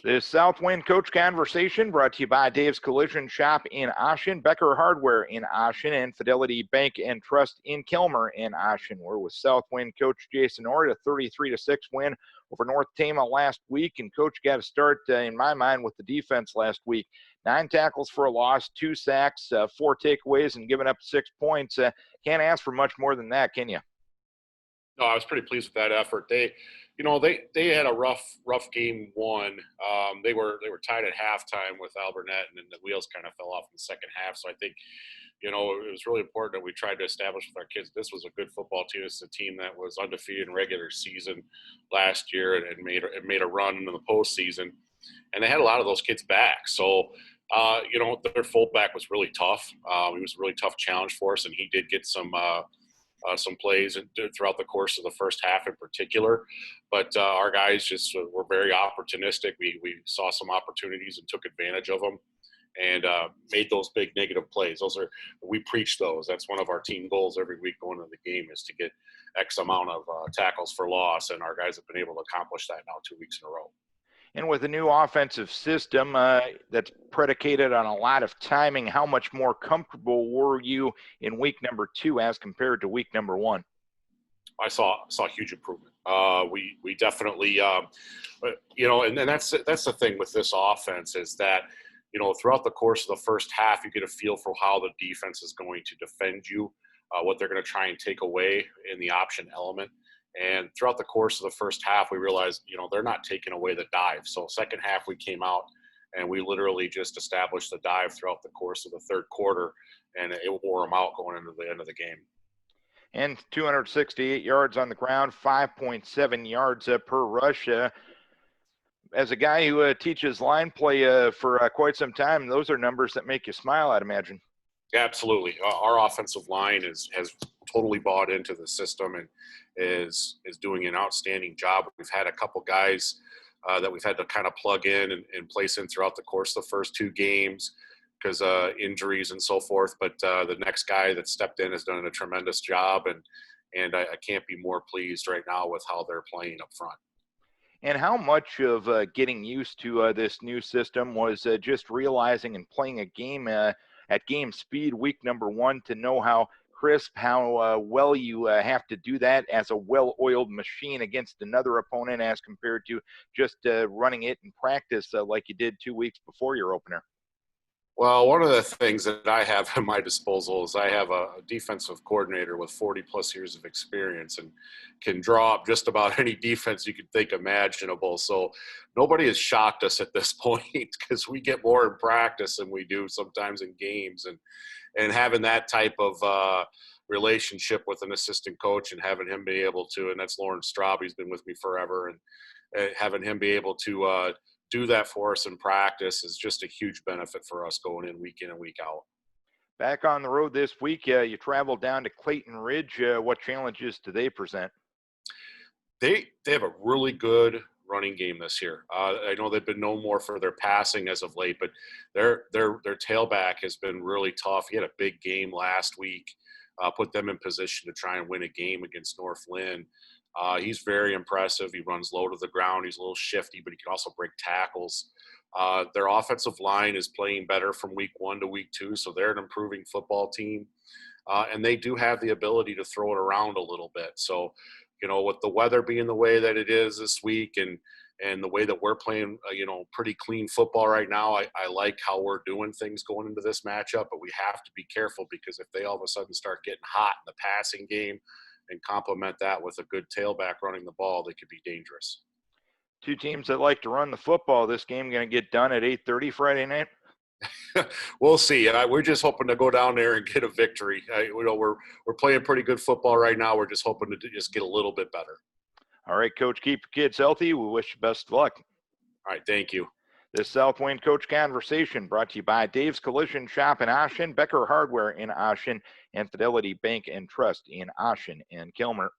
This Southwind Coach Conversation brought to you by Dave's Collision Shop in Ashen, Becker Hardware in Ashen, and Fidelity Bank and Trust in Kilmer in Ashen. We're with Southwind Coach Jason Orr, a 33-6 win over North Tama last week, and Coach got a start, in my mind, with the defense last week. 9 tackles for a loss, 2 sacks, 4 takeaways, and giving up 6 points. Can't ask for much more than that, can you? No, I was pretty pleased with that effort. They had a rough game one. They were tied at halftime with Alburnett, and then the wheels kind of fell off in the second half. So I think, it was really important that we tried to establish with our kids this was a good football team. It's a team that was undefeated in regular season last year and made a run into the postseason, and they had a lot of those kids back. So. Their fullback was really tough. It was a really tough challenge for us, and he did get some plays throughout the course of the first half in particular. But our guys just were very opportunistic. We saw some opportunities and took advantage of them and made those big negative plays. We preach those. That's one of our team goals every week going into the game is to get X amount of tackles for loss, and our guys have been able to accomplish that now 2 weeks in a row. And with a new offensive system that's predicated on a lot of timing, how much more comfortable were you in week number 2 as compared to week number 1? I saw huge improvement. We definitely, and that's the thing with this offense is that, throughout the course of the first half, you get a feel for how the defense is going to defend you, what they're going to try and take away in the option element. And throughout the course of the first half, we realized, they're not taking away the dive. So second half, we came out and we literally just established the dive throughout the course of the third quarter, and it wore them out going into the end of the game. And 268 yards on the ground, 5.7 yards per rush. As a guy who teaches line play for quite some time, those are numbers that make you smile, I'd imagine. Absolutely. Our offensive line has totally bought into the system and is doing an outstanding job. We've had a couple guys that we've had to kind of plug in and place in throughout the course of the first 2 games because injuries and so forth. But the next guy that stepped in has done a tremendous job, and I can't be more pleased right now with how they're playing up front. And how much of getting used to this new system was just realizing and playing a game at game speed week number 1 to know how crisp, how well you have to do that as a well-oiled machine against another opponent as compared to just running it in practice like you did 2 weeks before your opener? Well, one of the things that I have at my disposal is I have a defensive coordinator with 40-plus years of experience and can draw up just about any defense you could think imaginable. So nobody has shocked us at this point because we get more in practice than we do sometimes in games. And having that type of relationship with an assistant coach and having him be able to – and that's Lauren Straub, he's been with me forever – and having him be able to do that for us in practice is just a huge benefit for us going in and week out. Back on the road this week, you traveled down to Clayton Ridge. What challenges do they present? They have a really good running game this year. I know they've been known more for their passing as of late, but their tailback has been really tough. He had a big game last week, put them in position to try and win a game against North Lynn. He's very impressive. He runs low to the ground. He's a little shifty, but he can also break tackles. Their offensive line is playing better from week 1 to week 2, so they're an improving football team. And they do have the ability to throw it around a little bit. So, with the weather being the way that it is this week and the way that we're playing, pretty clean football right now, I like how we're doing things going into this matchup. But we have to be careful because if they all of a sudden start getting hot in the passing game, and complement that with a good tailback running the ball, they could be dangerous. 2 teams that like to run the football. This game going to get done at 8:30 Friday night? We'll see. We're just hoping to go down there and get a victory. We're playing pretty good football right now. We're just hoping to just get a little bit better. All right, Coach, keep your kids healthy. We wish you best of luck. All right, thank you. This Southwind Coach Conversation brought to you by Dave's Collision Shop in Ashen, Becker Hardware in Ashen, and Fidelity Bank and Trust in Ashen and Kilmer.